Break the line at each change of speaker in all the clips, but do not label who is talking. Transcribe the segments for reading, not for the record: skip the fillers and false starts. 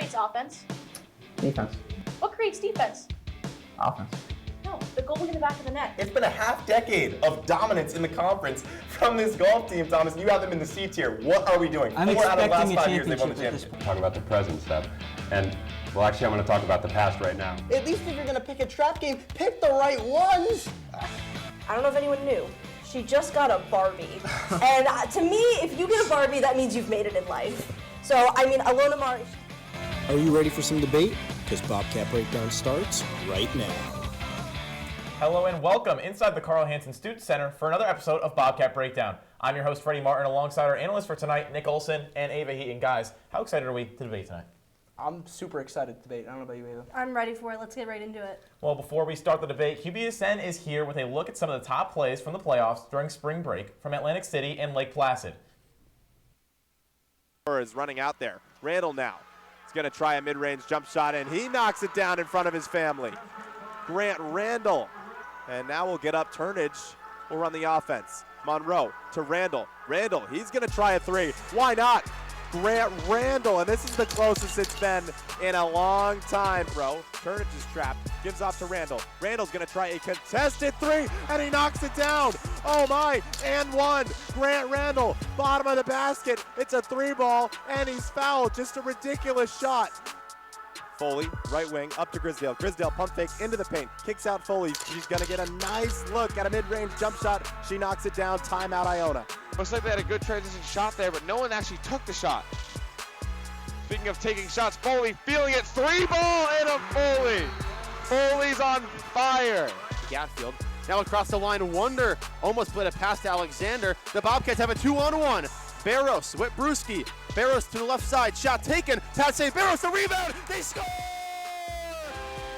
creates offense?
Defense.
What creates defense?
Offense.
No, the goalie in the back of the net.
It's been a half decade of dominance in the conference from this golf team, Thomas. You have them in the C tier. What are we doing?
I'm
4 out of the last
expecting a
5 years they've won the
championship at this
championship.
Talk about the present stuff. And, well, actually, I'm going to talk about the past right now.
At least if you're gonna pick a trap game, pick the right ones.
I don't know if anyone knew. She just got a Barbie. And to me, if you get a Barbie, that means you've made it in life. So, I mean, Alona Mari.
Are you ready for some debate? Because Bobcat Breakdown starts right now.
Hello and welcome inside the Carl Hansen Student Center for another episode of Bobcat Breakdown. I'm your host, Freddie Martin, alongside our analysts for tonight, Nick Olsen and Ava Heaton. Guys, how excited are we to debate tonight?
I'm super excited to debate. I don't know about you, Ava.
I'm ready for it. Let's get right into it.
Well, before we start the debate, QBSN is here with a look at some of the top plays from the playoffs during spring break from Atlantic City and Lake Placid.
Is running out there. Randall now. He's going to try a mid-range jump shot, and he knocks it down in front of his family. Grant Randall. And now we'll get up. Turnage will run the offense. Monroe to Randall. Randall, he's going to try a three. Why not? Grant Randall, and this is the closest it's been in a long time, bro. Turnage is trapped. Gives off to Randall. Randall's going to try a contested three, and he knocks it down. Oh, my. And one. Grant Randall, bottom of the basket. It's a three ball, and he's fouled. Just a ridiculous shot. Foley, right wing, up to Grisdale. Grisdale pump fake into the paint. Kicks out Foley. She's going to get a nice look at a mid-range jump shot. She knocks it down. Timeout, Iona.
Looks like they had a good transition shot there, but no one actually took the shot. Speaking of taking shots, Foley feeling it. Three ball and a Foley. Foley's on fire.
Gatfield now across the line. Wonder almost played a pass to Alexander. The Bobcats have a 2-on-1. Barros with Brewski. Barros to the left side. Shot taken. Pass save. Barros the rebound. They score!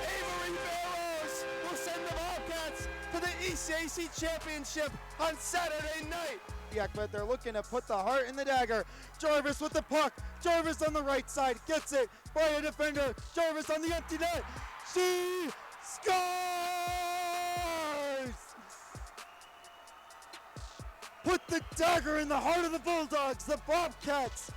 Avery Barros will send the Bobcats to the ECAC championship on Saturday night. Yeah, but they're looking to put the heart in the dagger. Jarvis with the puck. Jarvis on the right side gets it by a defender. Jarvis on the empty net. She scores! Put the dagger in the heart of the Bulldogs. The Bobcats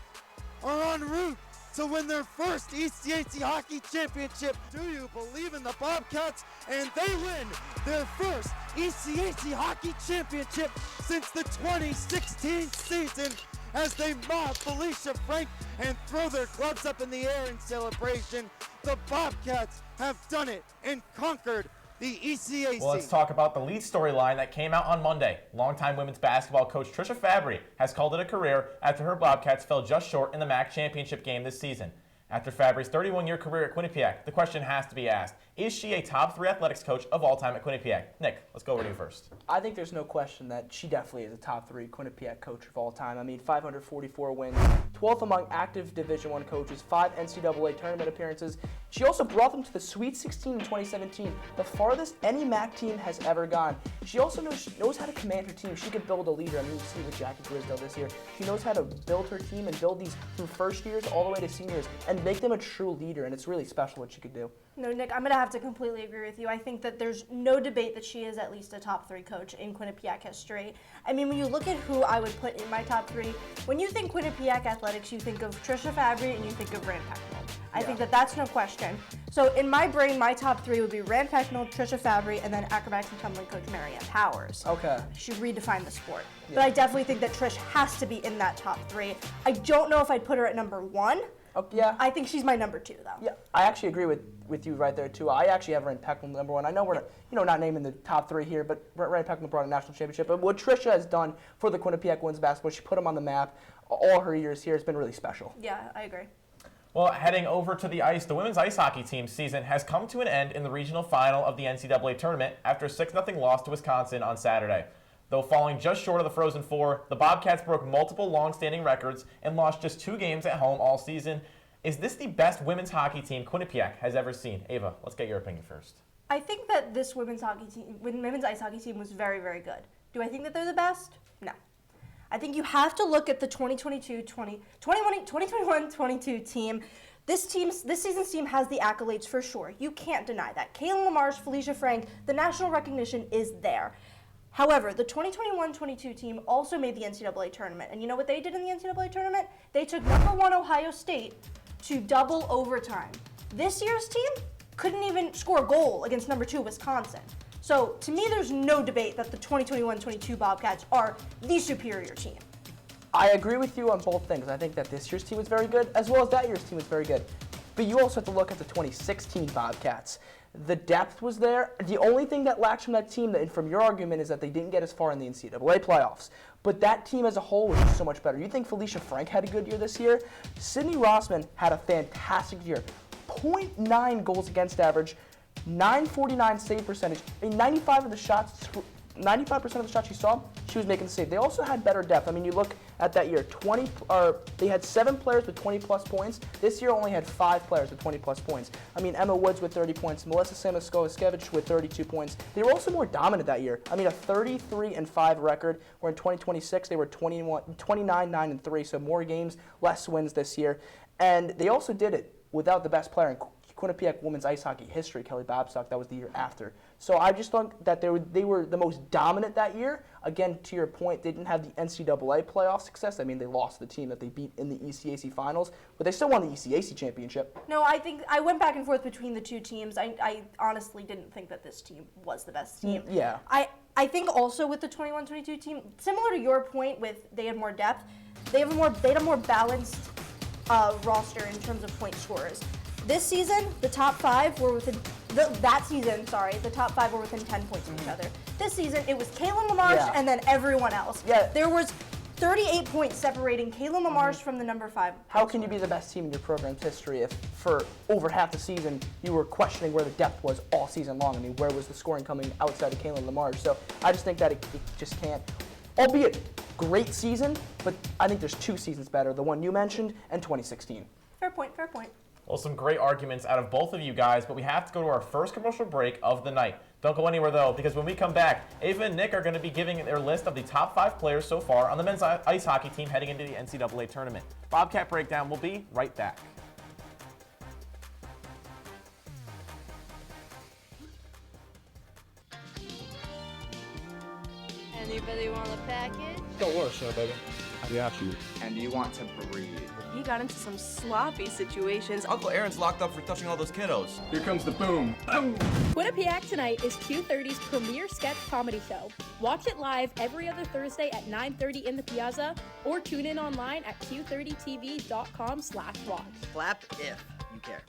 are en route to win their first ECAC hockey championship. Do you believe in the Bobcats? And they win their first ECAC hockey championship since the 2016 season as they mob Felicia Frank and throw their gloves up in the air in celebration. The Bobcats have done it and conquered the ECAC.
Well, let's talk about the lead storyline that came out on Monday. Longtime women's basketball coach Trisha Fabbri has called it a career after her Bobcats fell just short in the MAC championship game this season. After Fabbri's 31-year career at Quinnipiac, the question has to be asked, is she a top 3 athletics coach of all time at Quinnipiac? Nick, let's go over to you first.
I think there's no question that she definitely is a top 3 Quinnipiac coach of all time. I mean, 544 wins, 12th among active Division I coaches, 5 NCAA tournament appearances. She also brought them to the Sweet 16 in 2017, the farthest any MAC team has ever gone. She also knows how to command her team. She could build a leader. I mean, you see with Jackie Grisdale this year. She knows how to build her team and build these from first years all the way to seniors and make them a true leader, and it's really special what she could do.
No, Nick, I'm going to have to completely agree with you. I think that there's no debate that she is at least a top 3 coach in Quinnipiac history. I mean, when you look at who I would put in my top 3, when you think Quinnipiac athletics, you think of Trisha Fabbri and you think of Rand Pecknold. I think that that's no question. So in my brain, my top 3 would be Rand Pecknold, Trisha Fabbri, and then acrobatics and tumbling coach Marianne Powers.
Okay.
She redefined the sport. Yeah. But I definitely think that Trish has to be in that top 3. I don't know if I'd put her at number 1.
Oh, yeah.
I think she's my number 2, though.
Yeah, I actually agree with you right there, too. I actually have Rand Pecknold number 1. I know we're not naming the top 3 here, but Rand Pecknold brought a national championship. But what Trisha has done for the Quinnipiac women's basketball, she put them on the map. All her years here has been really special.
Yeah, I agree.
Well, heading over to the ice, the women's ice hockey team season has come to an end in the regional final of the NCAA tournament after a 6-0 loss to Wisconsin on Saturday. Though falling just short of the Frozen Four, the Bobcats broke multiple long-standing records and lost just 2 games at home all season. Is this the best women's hockey team Quinnipiac has ever seen? Ava, let's get your opinion first.
I think that this women's ice hockey team was very, very good. Do I think that they're the best? No. I think you have to look at the 2021-22 team. This season's team has the accolades for sure. You can't deny that. Kaylin Lamarche, Felicia Frank, the national recognition is there. However, the 2021-22 team also made the NCAA tournament. And you know what they did in the NCAA tournament? They took number 1 Ohio State to double overtime. This year's team couldn't even score a goal against number 2 Wisconsin. So to me, there's no debate that the 2021-22 Bobcats are the superior team.
I agree with you on both things. I think that this year's team was very good, as well as that year's team was very good. But you also have to look at the 2016 Bobcats. The depth was there. The only thing that lacks from that team, and from your argument, is that they didn't get as far in the NCAA playoffs. But that team as a whole was just so much better. You think Felicia Frank had a good year this year? Sydney Rossman had a fantastic year. 0.9 goals against average, 949 save percentage. I mean, 95% of the shots she saw, she was making the save. They also had better depth. I mean, you look at that year, they had 7 players with 20-plus points. This year only had 5 players with 20-plus points. I mean, Emma Woods with 30 points, Melissa Samoskowskiewicz with 32 points. They were also more dominant that year. I mean, a 33-5 record, where in 2026 they were 29-9-3, so more games, less wins this year. And they also did it without the best player in Quinnipiac women's ice hockey history, Kelly Babstock. That was the year after. So I just thought that they were the most dominant that year. Again, to your point, they didn't have the NCAA playoff success. I mean, they lost the team that they beat in the ECAC finals, but they still won the ECAC championship.
No, I think I went back and forth between the two teams. I honestly didn't think that this team was the best team.
Yeah.
I think also with the 21-22 team, similar to your point with they had more depth, they had a more balanced roster in terms of point scorers. This season, the top 5 were within the top 5 were within 10 points of each other. This season, it was Kaylin LaMarche and then everyone else.
Yeah.
There was 38 points separating Kaylin LaMarche from the number 5.
How can you be the best team in your program's history if for over half the season you were questioning where the depth was all season long? I mean, where was the scoring coming outside of Kaylin LaMarche? So I just think that it just can't. Albeit great season, but I think there's 2 seasons better, the one you mentioned and 2016.
Fair point, fair point.
Well, some great arguments out of both of you guys, but we have to go to our first commercial break of the night. Don't go anywhere, though, because when we come back, Ava and Nick are going to be giving their list of the top 5 players so far on the men's ice hockey team heading into the NCAA tournament. Bobcat Breakdown will be right back.
Anybody want a package?
Don't worry, sir, baby. I got you.
And you want to breathe.
He got into some sloppy situations.
Uncle Aaron's locked up for touching all those kiddos.
Here comes the boom.
Quinnipiac Tonight is Q30's premier sketch comedy show. Watch it live every other Thursday at 9:30 in the Piazza, or tune in online at q30tv.com/watch.
Clap if you care.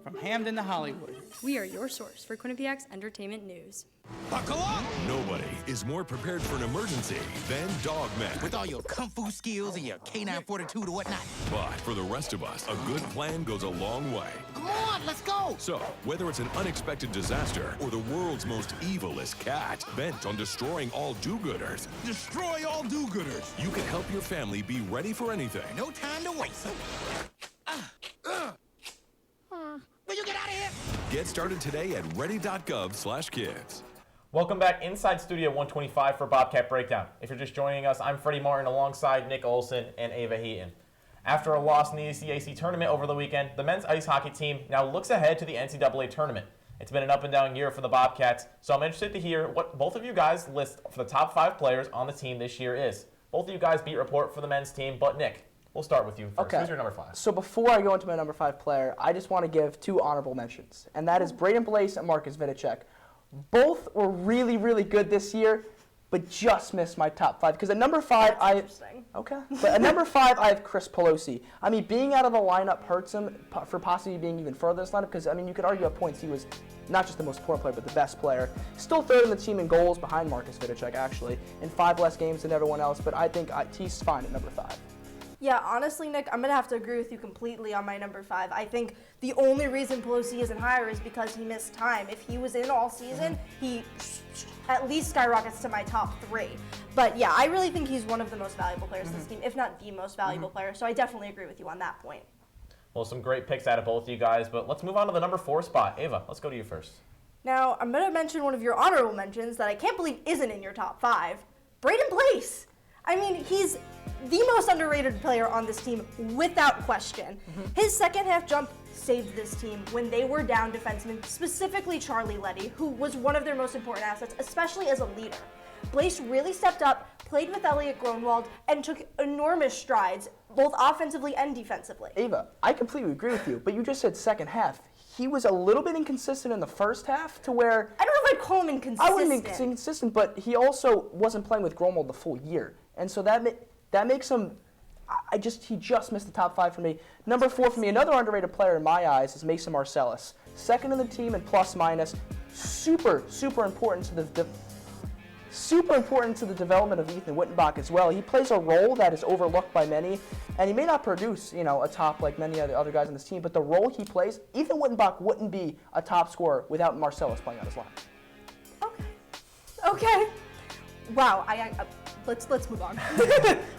From Hamden to Hollywood.
We are your source for Quinnipiac's entertainment news.
Buckle up! Nobody is more prepared for an emergency than Dogman.
With all your kung fu skills and your canine fortitude or whatnot.
But for the rest of us, a good plan goes a long way.
Come on, let's go!
So, whether it's an unexpected disaster or the world's most evilest cat bent on destroying all do-gooders,
Destroy all do-gooders!
you can help your family be ready for anything.
No time to waste. Will you get out of here?
Get started today at ready.gov/kids.
Welcome back inside Studio 125 for Bobcat Breakdown. If you're just joining us, I'm Freddie Martin alongside Nick Olsen and Ava Heaton. After a loss in the ECAC tournament over the weekend, the men's ice hockey team now looks ahead to the NCAA tournament. It's been an up and down year for the Bobcats, so I'm interested to hear what both of you guys list for the top 5 players on the team this year is. Both of you guys beat report for the men's team, but Nick, we'll start with you first.
Okay.
Who's your number 5?
So before I go into my number 5 player, I just want to give 2 honorable mentions, and that is Braden Blaise and Marcus Vidicek. Both were really, really good this year, but just missed my top 5. Because at number 5, But at number 5, I have Chris Pelosi. I mean, being out of the lineup hurts him for possibly being even further in this lineup. Because I mean, you could argue at points he was not just the most important player, but the best player. Still third in the team in goals behind Marcus Vidicek, actually, in 5 less games than everyone else. But I think he's fine at number 5.
Yeah, honestly, Nick, I'm going to have to agree with you completely on my number 5. I think the only reason Pelosi isn't higher is because he missed time. If he was in all season, he at least skyrockets to my top 3. But yeah, I really think he's one of the most valuable players in this team, if not the most valuable player. So I definitely agree with you on that point.
Well, some great picks out of both of you guys, but let's move on to the number 4 spot. Ava, let's go to you first.
Now, I'm going to mention one of your honorable mentions that I can't believe isn't in your top 5. Braden Place. I mean, he's the most underrated player on this team without question. His second half jump saved this team when they were down defensemen, specifically Charlie Leddy, who was one of their most important assets, especially as a leader. Blaise really stepped up, played with Elliot Gronwald, and took enormous strides, both offensively and defensively.
Ava, I completely agree with you, but you just said second half. He was a little bit inconsistent in the first half to where...
I don't know if I'd call him inconsistent.
I wouldn't be inconsistent, but he also wasn't playing with Gronwald the full year. And so that makes him... he just missed the top 5 for me. Number 4 for me, another underrated player in my eyes is Mason Marcellus. Second in the team in plus minus. Super important to the development of Ethan Wittenbach as well. He plays a role that is overlooked by many, and he may not produce, a top like many other guys on this team, but the role he plays, Ethan Wittenbach wouldn't be a top scorer without Marcellus playing on his line.
Okay. Wow, let's move on.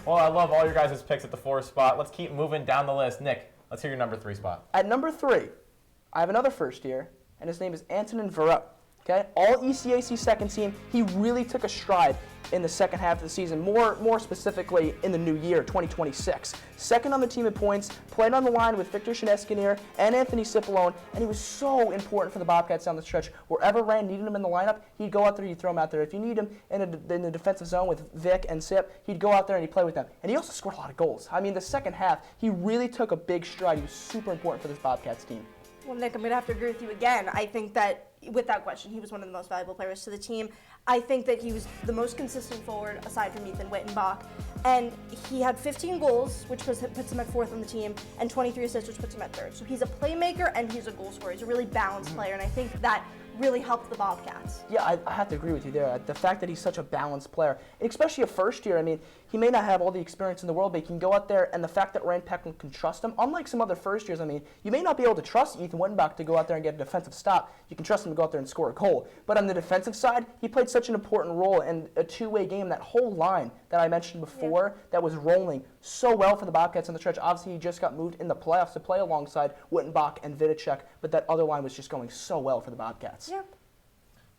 Well, I love all your guys' picks at the 4 spot. Let's keep moving down the list. Nick, let's hear your number 3 spot.
At number 3, I have another first year, and his name is Antonin Verrett. Okay, all ECAC second team. He really took a stride in the second half of the season, more specifically in the new year, 2026. Second on the team in points, played on the line with Victor Shineskinir and Anthony Cipollone, and he was so important for the Bobcats down the stretch. Wherever Rand needed him in the lineup, he'd go out there, he'd throw him out there. If you need him in the defensive zone with Vic and Sip, he'd go out there and he'd play with them. And he also scored a lot of goals. I mean, the second half, he really took a big stride. He was super important for this Bobcats team.
Well, Nick, I'm going to have to agree with you again. I think that, without question, he was one of the most valuable players to the team. I think that he was the most consistent forward, aside from Ethan Wittenbach. And he had 15 goals, which puts him at 4th on the team, and 23 assists, which puts him at 3rd. So he's a playmaker and he's a goal scorer. He's a really balanced player, and I think that really helped the Bobcats.
Yeah, I have to agree with you there. The fact that he's such a balanced player, especially a first year, I mean, he may not have all the experience in the world, but he can go out there, and the fact that Rand Peckman can trust him, unlike some other first years, I mean, you may not be able to trust Ethan Wittenbach to go out there and get a defensive stop. You can trust him to go out there and score a goal. But on the defensive side, he played such an important role in a two-way game. That whole line that I mentioned before that was rolling so well for the Bobcats on the stretch. Obviously, he just got moved in the playoffs to play alongside Wittenbach and Vidicek, but that other line was just going so well for the Bobcats.
Yeah.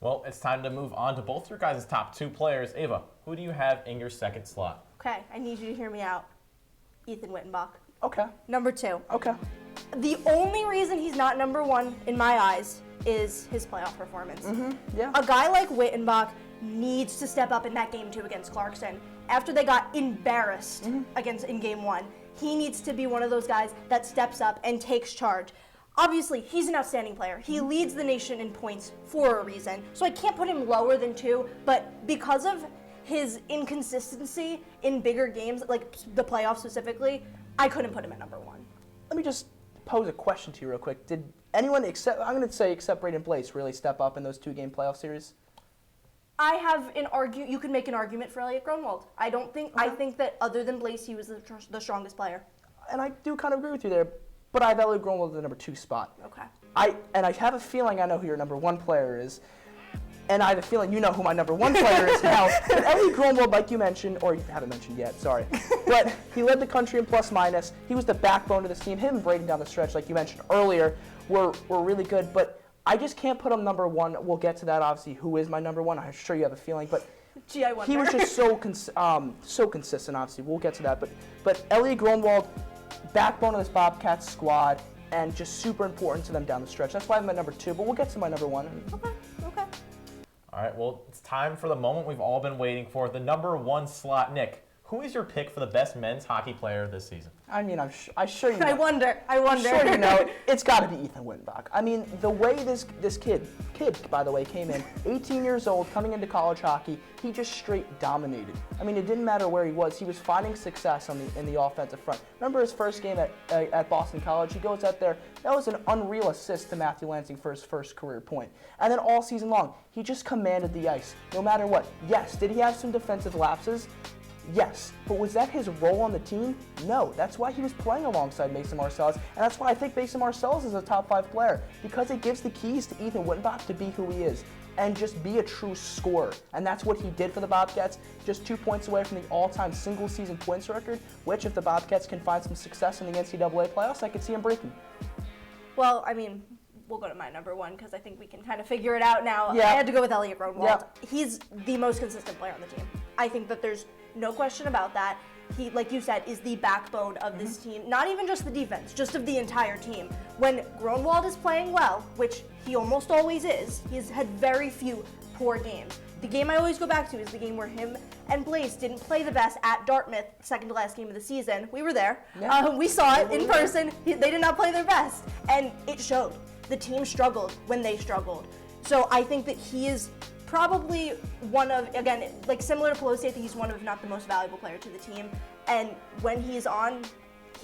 Well, it's time to move on to both your guys' top 2 players. Ava, who do you have in your second slot?
Okay, I need you to hear me out. Ethan Wittenbach.
Okay.
Number 2.
Okay.
The only reason he's not number 1 in my eyes is his playoff performance.
Yeah.
A guy like Wittenbach needs to step up in that game 2 against Clarkson. After they got embarrassed in game 1, he needs to be one of those guys that steps up and takes charge. Obviously, he's an outstanding player. He leads the nation in points for a reason, so I can't put him lower than 2, but because of his inconsistency in bigger games, like the playoffs specifically, I couldn't put him at number 1.
Let me just pose a question to you real quick. Did anyone except Braden Blaise really step up in those 2-game playoff series?
I have you could make an argument for Elliot Gronwald. I think that other than Blaise, he was the strongest player.
And I do kind of agree with you there. But I have Elliot Gronwald at the number 2 spot.
Okay.
I have a feeling I know who your number 1 player is, and I have a feeling you know who my number 1 player is now. But Elliot Gronwald, like you mentioned, or you haven't mentioned yet, sorry, but he led the country in plus minus. He was the backbone of this team. Him and Braden down the stretch, like you mentioned earlier, were really good. But I just can't put him number 1. We'll get to that, obviously, who is my number 1. I'm sure you have a feeling, but
gee, I wonder.
He was just so consistent, obviously. We'll get to that. But Elliot Gronwald, backbone of this Bobcats squad, and just super important to them down the stretch. That's why I'm at number 2, but we'll get to my number 1.
Okay.
All right, well, it's time for the moment we've all been waiting for, the number 1 slot. Nick, who is your pick for the best men's hockey player this season?
I mean, I'm sure you know.
I wonder.
I'm sure you know. It's got to be Ethan Wittenbach. I mean, the way this kid, by the way, came in, 18 years old, coming into college hockey, he just straight dominated. I mean, it didn't matter where he was finding success in the offensive front. Remember his first game at Boston College? He goes out there. That was an unreal assist to Matthew Lansing for his first career point. And then all season long, he just commanded the ice, no matter what. Yes, did he have some defensive lapses? Yes, but was that his role on the team? No, that's why he was playing alongside Mason Marcellus, and that's why I think Mason Marcellus is a top 5 player, because it gives the keys to Ethan Wittenbach to be who he is. and just be a true scorer. And that's what he did for the Bobcats, just 2 points away from the all-time single-season points record, which if the Bobcats can find some success in the NCAA playoffs, I could see him breaking.
Well, I mean, we'll go to my number one because I think we can kind of figure it out now.
Yeah.
I had to go with Elliot Grunwald.
Yeah.
He's the most consistent player on the team. I think that there's no question about that. He, like you said, is the backbone of this team. Not even just the defense, just of the entire team. When Grunwald is playing well, which he almost always is, he's had very few poor games. The game I always go back to is the game where him and Blaze didn't play the best at Dartmouth, second to last game of the season. We were there.
Yeah.
We saw it in person. They did not play their best, and it showed. The team struggled when they struggled. So I think that he is probably one of, again, like similar to Pelosi, I think he's one of, if not the most valuable player to the team. And when he's on,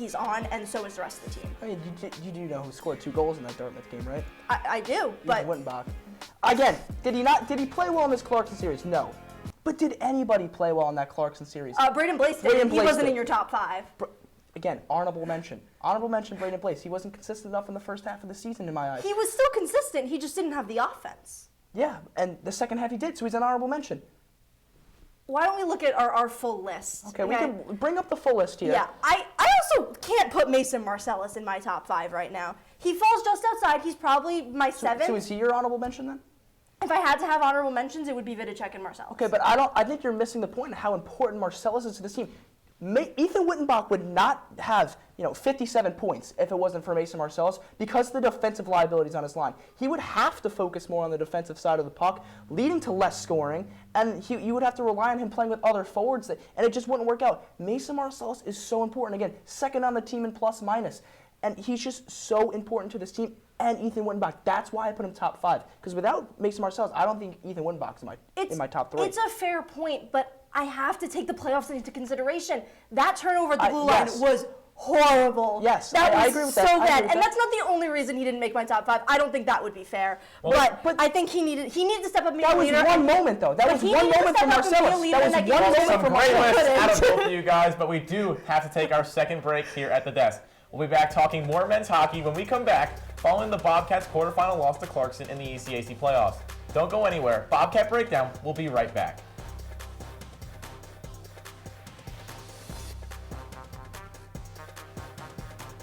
and so is the rest of the team.
I mean, you do know who scored 2 goals in that Dartmouth game, right?
I do, but
Wittenbach. Again, did he play well in this Clarkson series? No. But did anybody play well in that Clarkson series?
Braden Blaze did. He wasn't in your top 5.
Again, honorable mention. Honorable mention, Braden Blaze. He wasn't consistent enough in the first half of the season in my eyes.
He was still consistent. He just didn't have the offense.
Yeah, and the second half he did, so he's an honorable mention.
Why don't we look at our full list?
Okay, we can bring up the full list here.
Yeah, I also can't put Mason Marcellus in my top 5 right now. He falls just outside. He's probably my 7th.
So is he your honorable mention then?
If I had to have honorable mentions, it would be Vidicek and Marcellus.
Okay, but I think you're missing the point of how important Marcellus is to this team. Ethan Wittenbach would not have 57 points if it wasn't for Mason Marcellus because of the defensive liabilities on his line. He would have to focus more on the defensive side of the puck, leading to less scoring, and you would have to rely on him playing with other forwards, and it just wouldn't work out. Mason Marcellus is so important. Again, second on the team in plus minus, and he's just so important to this team. And Ethan Wittenbach, that's why I put him top 5. Because without Mason Marcellus, I don't think Ethan Wittenbach's in my top 3.
It's a fair point, but I have to take the playoffs into consideration. That turnover at the blue line was horrible.
Yes,
I
agree with
so
that.
bad, and that's not the only reason he didn't make my top 5. I don't think that would be fair. But I think he needed to step up and be a leader.
That was one moment, though. That was one moment for Marcellus. That was one moment for
Great list out of both of you guys, but we do have to take our second break here at the desk. We'll be back talking more men's hockey when we come back, following the Bobcats' quarterfinal loss to Clarkson in the ECAC playoffs. Don't go anywhere. Bobcat Breakdown. We'll be right back.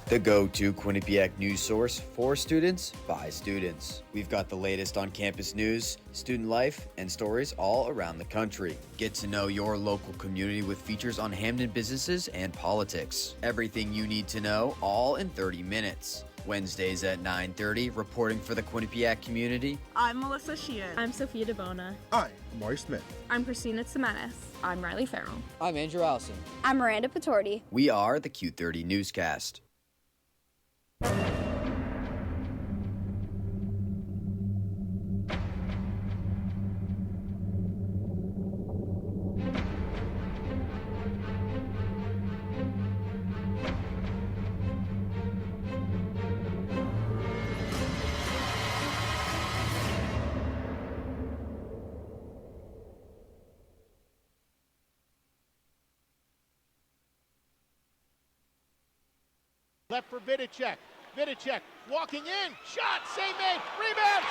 The go-to Quinnipiac news source for students by students. We've got the latest on campus news, student life, and stories all around the country. Get to know your local community with features on Hamden businesses and politics. Everything you need to know, all in 30 minutes. Wednesdays at 9:30, reporting for the Quinnipiac community.
I'm Melissa Sheehan. I'm Sophia DeBona.
I'm Amari Smith.
I'm Christina Semanis. I'm Riley Farrell.
I'm Andrew Olsen.
I'm Miranda Patorti.
We are the Q30 Newscast.
Left for Vidicek. Vidicek walking in. Shot. Save made. Rebound.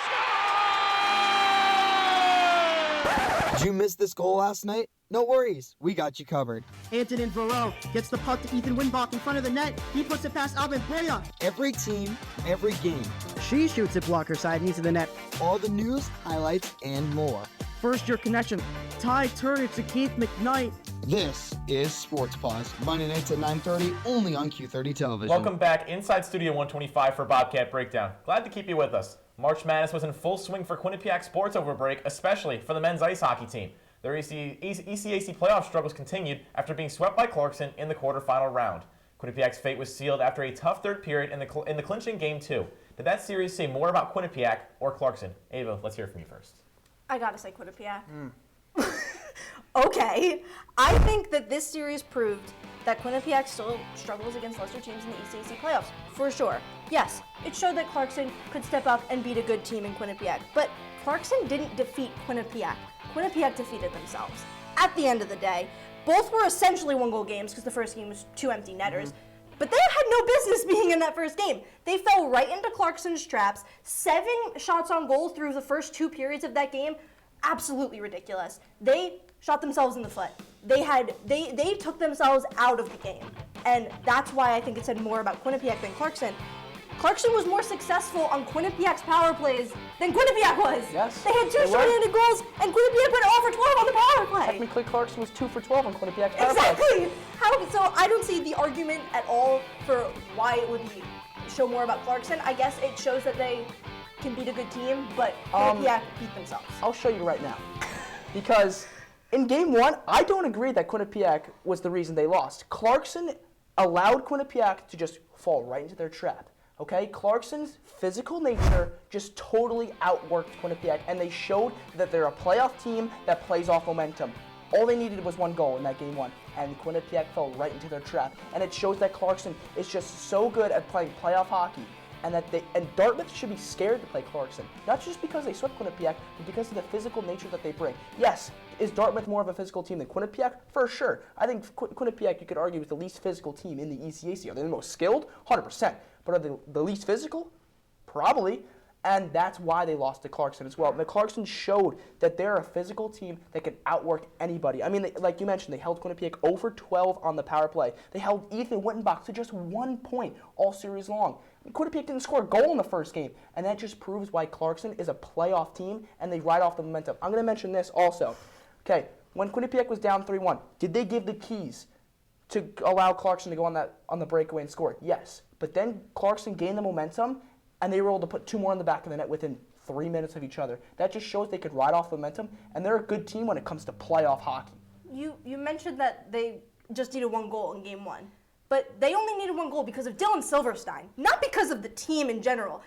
Score!
Did you miss this goal last night? No worries. We got you covered.
Antonin Varel gets the puck to Ethan Wittenbach in front of the net. He puts it past Alvin Boya.
Every team, every game.
She shoots it blocker side into the net.
All the news, highlights, and more.
First year connection. Ty Turner to Keith McKnight.
This is Sports Pause, Monday nights at 9:30, only on Q30 Television.
Welcome back inside Studio 125 for Bobcat Breakdown. Glad to keep you with us. March Madness was in full swing for Quinnipiac sports over break, especially for the men's ice hockey team. Their ECAC playoff struggles continued after being swept by Clarkson in the quarterfinal round. Quinnipiac's fate was sealed after a tough third period in the clinching Game 2. Did that series say more about Quinnipiac or Clarkson? Ava, let's hear from you first.
I gotta say Quinnipiac. Okay. I think that this series proved that Quinnipiac still struggles against lesser teams in the ECAC playoffs, for sure. Yes, it showed that Clarkson could step up and beat a good team in Quinnipiac, but Clarkson didn't defeat Quinnipiac. Quinnipiac defeated themselves. At the end of the day, both were essentially one-goal games because the first game was 2 empty netters. But they had no business being in that first game. They fell right into Clarkson's traps. 7 shots on goal through the first 2 periods of that game. Absolutely ridiculous. They shot themselves in the foot. They took themselves out of the game. And that's why I think it said more about Quinnipiac than Clarkson. Clarkson was more successful on Quinnipiac's power plays than Quinnipiac was.
Yes.
They had 2 shorthanded goals, and Quinnipiac went 0 for 12 on the power play.
Technically, Clarkson was 2 for 12 on Quinnipiac's power play.
Exactly. So I don't see the argument at all for why it would show more about Clarkson. I guess it shows that they can beat a good team, but Quinnipiac beat themselves.
I'll show you right now. Because in game 1, I don't agree that Quinnipiac was the reason they lost. Clarkson allowed Quinnipiac to just fall right into their trap. Okay, Clarkson's physical nature just totally outworked Quinnipiac, and they showed that they're a playoff team that plays off momentum. All they needed was 1 goal in that game 1, and Quinnipiac fell right into their trap. And it shows that Clarkson is just so good at playing playoff hockey, and Dartmouth should be scared to play Clarkson, not just because they swept Quinnipiac, but because of the physical nature that they bring. Yes, is Dartmouth more of a physical team than Quinnipiac? For sure. I think Quinnipiac, you could argue, is the least physical team in the ECAC. Are they the most skilled? 100%. But are they the least physical? Probably. And that's why they lost to Clarkson as well. And the Clarkson showed that they're a physical team that can outwork anybody. I mean, like you mentioned, they held Quinnipiac 0 for 12 on the power play. They held Heaton to just 1 point all series long. Quinnipiac didn't score a goal in the first game, and that just proves why Clarkson is a playoff team, and they ride off the momentum. I'm going to mention this also. Okay, when Quinnipiac was down 3-1, did they give the keys to allow Clarkson to go on the breakaway and score? Yes. But then Clarkson gained the momentum, and they were able to put 2 more in the back of the net within 3 minutes of each other. That just shows they could ride off the momentum, and they're a good team when it comes to playoff hockey.
You mentioned that they just needed 1 goal in game 1, but they only needed 1 goal because of Dylan Silverstein, not because of the team in general.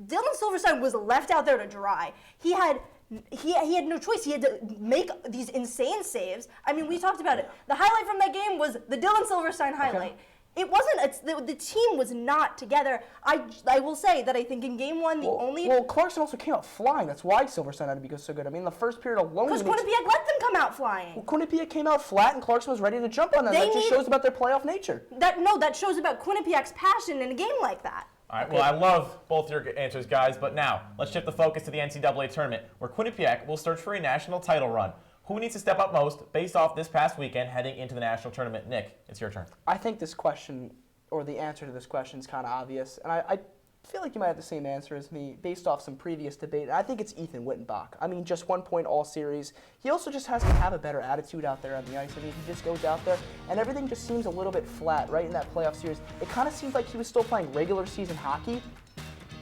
Dylan Silverstein was left out there to dry. He had no choice. He had to make these insane saves. I mean, we talked about it. The highlight from that game was the Dylan Silverstein highlight.
Okay.
It wasn't. The team was not together. I will say that I think in game 1
Well, Clarkson also came out flying. That's why Silverstein had to be so good. I mean, the first period alone.
Because Quinnipiac let them come out flying.
Well, Quinnipiac came out flat, and Clarkson was ready to jump on them. That just shows about their playoff nature.
That shows about Quinnipiac's passion in a game like that.
All right, well, I love both your answers, guys, but now let's shift the focus to the NCAA tournament, where Quinnipiac will search for a national title run. Who needs to step up most based off this past weekend heading into the national tournament? Nick, it's your turn.
I think this question, or the answer to this question, is kind of obvious, and I feel like you might have the same answer as me based off some previous debate. I think it's Ethan Wittenbach. I mean, just 1 point all series. He also just has to have a better attitude out there on the ice. I mean, he just goes out there, and everything just seems a little bit flat right in that playoff series. It kind of seems like he was still playing regular season hockey.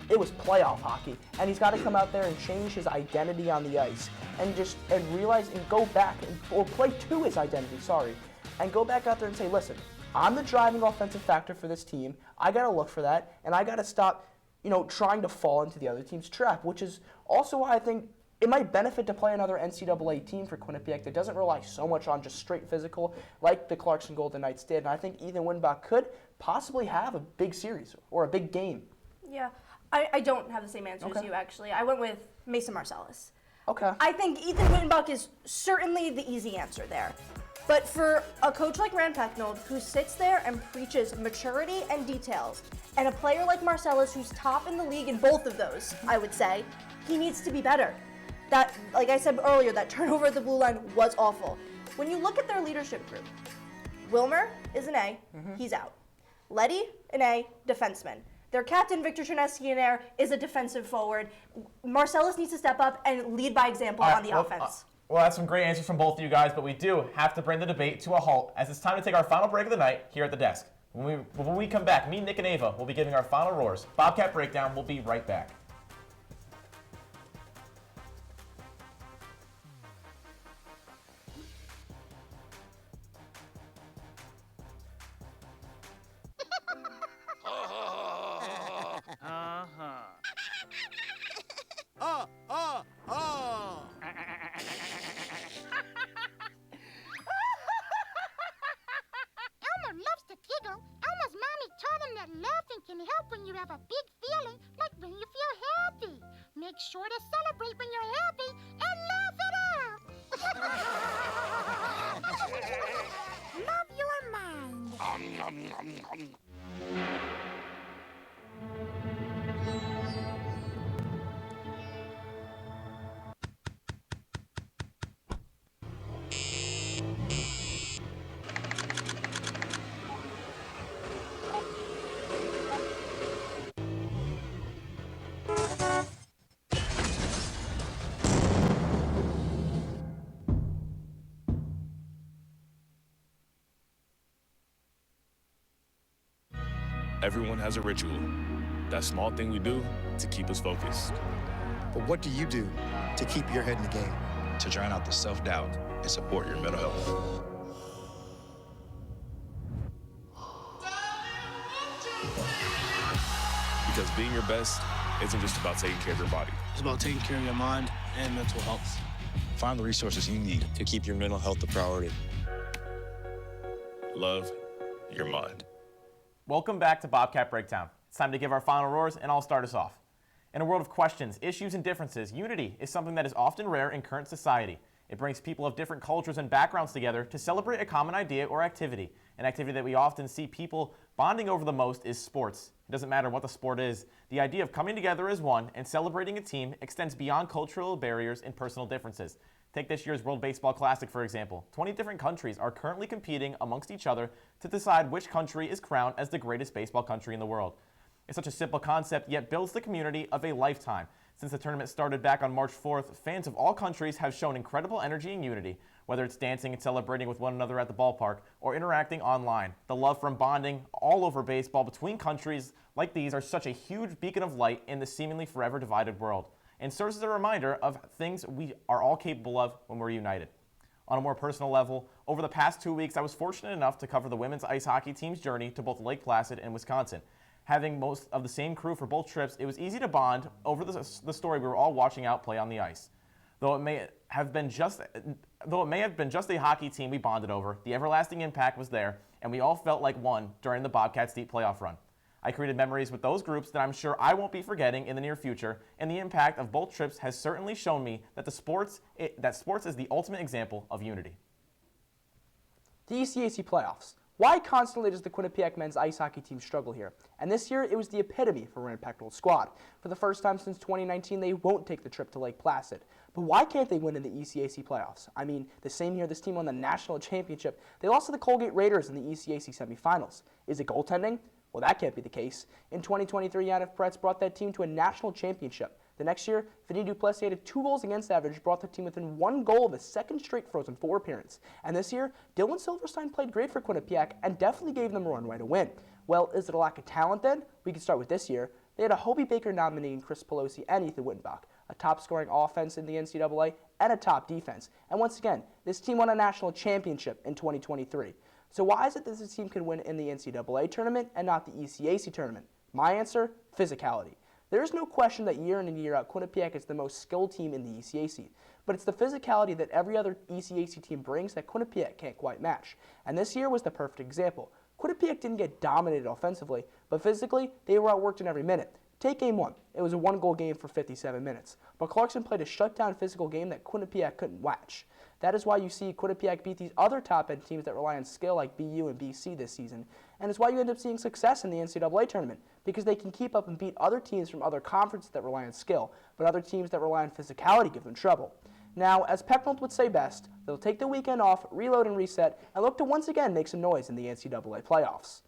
It was playoff hockey, and he's got to come out there and change his identity on the ice, and realize and go back or play to his identity. And go back out there and say, listen, I'm the driving offensive factor for this team. I got to look for that, and I got to stop, trying to fall into the other team's trap, which is also why I think it might benefit to play another NCAA team for Quinnipiac that doesn't rely so much on just straight physical like the Clarkson Golden Knights did. And I think Ethan Wittenbach could possibly have a big series or a big game.
Yeah, I don't have the same answer as you, actually. I went with Mason Marcellus.
Okay.
I think Ethan Wittenbach is certainly the easy answer there. But for a coach like Rand Pecknold, who sits there and preaches maturity and details, and a player like Marcellus, who's top in the league in both of those, I would say, he needs to be better. That, like I said earlier, that turnover at the blue line was awful. When you look at their leadership group, Wilmer is an A, he's out. Letty, an A, defenseman. Their captain, Victor Chernesky, in there, is a defensive forward. Marcellus needs to step up and lead by example on the offense.
Well, that's some great answers from both of you guys, but we do have to bring the debate to a halt as it's time to take our final break of the night here at the desk. When we come back, me, Nick, and Ava will be giving our final roars. Bobcat Breakdown will be right back.
Elmer loves to giggle. Elmer's mommy told him that laughing can help when you have a big feeling, like when you feel happy. Make sure to celebrate when you're happy and laugh it out. Love your mind.
Everyone has a ritual. That small thing we do to keep us focused.
But what do you do to keep your head in the game?
To drown out the self-doubt and support your mental health.
Because being your best isn't just about taking care of your body.
It's about taking care of your mind and mental health. Find the resources you need to keep your mental health a priority.
Love your mind.
Welcome back to Bobcat Breakdown. It's time to give our final roars, and I'll start us off. In a world of questions, issues, and differences, unity is something that is often rare in current society. It brings people of different cultures and backgrounds together to celebrate a common idea or activity. An activity that we often see people bonding over the most is sports. It doesn't matter what the sport is. The idea of coming together as one and celebrating a team extends beyond cultural barriers and personal differences. Take this year's World Baseball Classic, for example. 20 different countries are currently competing amongst each other to decide which country is crowned as the greatest baseball country in the world. It's such a simple concept, yet builds the community of a lifetime. Since the tournament started back on March 4th, fans of all countries have shown incredible energy and unity, whether it's dancing and celebrating with one another at the ballpark or interacting online. The love from bonding all over baseball between countries like these are such a huge beacon of light in the seemingly forever divided world, and serves as a reminder of things we are all capable of when we're united. On a more personal level, over the past 2 weeks, I was fortunate enough to cover the women's ice hockey team's journey to both Lake Placid and Wisconsin. Having most of the same crew for both trips, it was easy to bond over the story we were all watching out play on the ice. Though it may have been just a hockey team we bonded over, the everlasting impact was there, and we all felt like one during the Bobcats' deep playoff run. I created memories with those groups that I'm sure I won't be forgetting in the near future, and the impact of both trips has certainly shown me that sports is the ultimate example of unity.
The ECAC playoffs. Why constantly does the Quinnipiac men's ice hockey team struggle here? And this year, it was the epitome for an impeccable squad. For the first time since 2019, they won't take the trip to Lake Placid. But why can't they win in the ECAC playoffs? I mean, the same year this team won the national championship, they lost to the Colgate Raiders in the ECAC semifinals. Is it goaltending? Well, that can't be the case. In 2023, Yannick Pretz brought that team to a national championship. The next year, Vinny Duplessis had a 2 goals against average, brought the team within 1 goal of a second straight Frozen Four appearance. And this year, Dylan Silverstein played great for Quinnipiac and definitely gave them a runway to win. Well, is it a lack of talent then? We can start with this year. They had a Hobie Baker nominee in Chris Pelosi and Ethan Wittenbach, a top-scoring offense in the NCAA and a top defense. And once again, this team won a national championship in 2023. So why is it that this team can win in the NCAA tournament and not the ECAC tournament? My answer, physicality. There is no question that year in and year out, Quinnipiac is the most skilled team in the ECAC. But it's the physicality that every other ECAC team brings that Quinnipiac can't quite match. And this year was the perfect example. Quinnipiac didn't get dominated offensively, but physically, they were outworked in every minute. Take game 1. It was a 1-goal game for 57 minutes. But Clarkson played a shutdown physical game that Quinnipiac couldn't match. That is why you see Quinnipiac beat these other top-end teams that rely on skill like BU and BC this season. And it's why you end up seeing success in the NCAA tournament, because they can keep up and beat other teams from other conferences that rely on skill, but other teams that rely on physicality give them trouble. Now, as Pecknold would say best, they'll take the weekend off, reload and reset, and look to once again make some noise in the NCAA playoffs.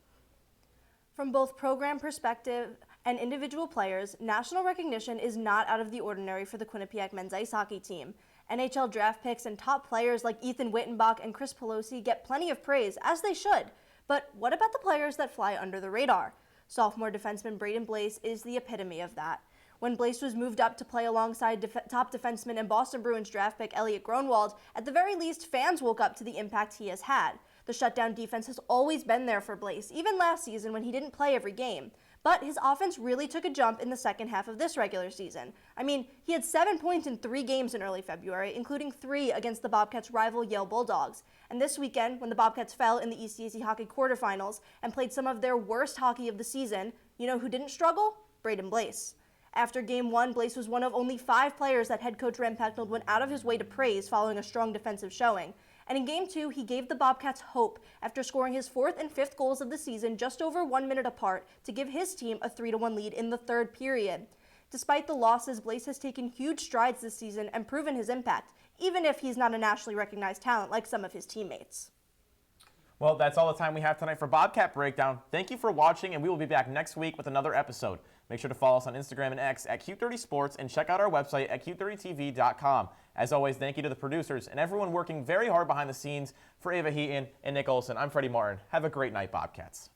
From both program perspective and individual players, national recognition is not out of the ordinary for the Quinnipiac men's ice hockey team. NHL draft picks and top players like Ethan Wittenbach and Chris Pelosi get plenty of praise, as they should. But what about the players that fly under the radar? Sophomore defenseman Braden Blaise is the epitome of that. When Blaise was moved up to play alongside top defenseman and Boston Bruins draft pick Elliot Gronwald, at the very least, fans woke up to the impact he has had. The shutdown defense has always been there for Blaise, even last season when he didn't play every game. But his offense really took a jump in the second half of this regular season. I mean, he had 7 points in 3 games in early February, including 3 against the Bobcats' rival Yale Bulldogs. And this weekend, when the Bobcats fell in the ECAC hockey quarterfinals and played some of their worst hockey of the season, you know who didn't struggle? Braden Blaise. After Game 1, Blaise was one of only 5 players that head coach Rand Pecknold went out of his way to praise following a strong defensive showing. And in Game 2, he gave the Bobcats hope after scoring his 4th and 5th goals of the season just over 1 minute apart to give his team a 3-1 lead in the 3rd period. Despite the losses, Blaise has taken huge strides this season and proven his impact, even if he's not a nationally recognized talent like some of his teammates.
Well, that's all the time we have tonight for Bobcat Breakdown. Thank you for watching, and we will be back next week with another episode. Make sure to follow us on Instagram and X at Q30Sports and check out our website at Q30TV.com. As always, thank you to the producers and everyone working very hard behind the scenes. For Ava Heaton and Nick Olsen, I'm Freddie Martin. Have a great night, Bobcats.